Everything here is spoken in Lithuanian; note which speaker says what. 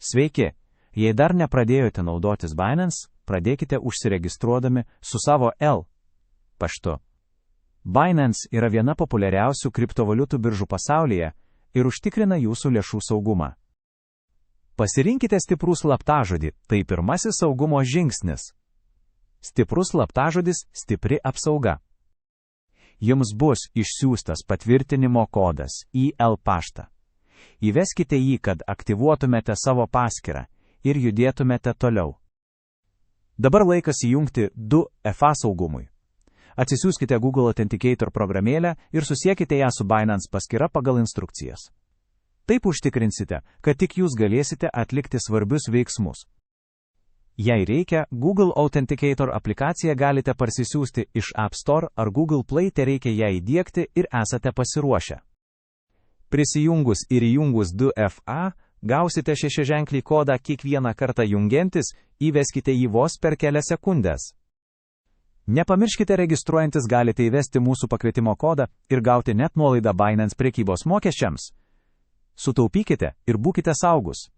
Speaker 1: Sveiki! Jei dar nepradėjote naudotis Binance, pradėkite užsiregistruodami su savo L paštu. Binance yra viena populiariausių kriptovaliutų biržų pasaulyje ir užtikrina jūsų lėšų saugumą. Pasirinkite stiprų slaptažodį, tai pirmasis saugumo žingsnis. Stiprus slaptažodis – stipri apsauga. Jums bus išsiųstas patvirtinimo kodas į L paštą. Įveskite jį, kad aktyvuotumėte savo paskyrą ir judėtumėte toliau. Dabar laikas įjungti 2FA saugumui. Atsisiųskite Google Authenticator programėlę ir susiekite ją su Binance paskyra pagal instrukcijas. Taip užtikrinsite, kad tik jūs galėsite atlikti svarbius veiksmus. Jei reikia, Google Authenticator aplikaciją galite parsisiųsti iš App Store ar Google Play, tereikia ją įdiegti ir esate pasiruošę. Prisijungus ir įjungus 2FA, gausite šešiaženklį kodą kiekvieną kartą jungiantis, įveskite jį vos per kelias sekundės. Nepamirškite, registruojantis galite įvesti mūsų pakvietimo kodą ir gauti net nuolaidą Binance prekybos mokesčiams. Sutaupykite ir būkite saugus.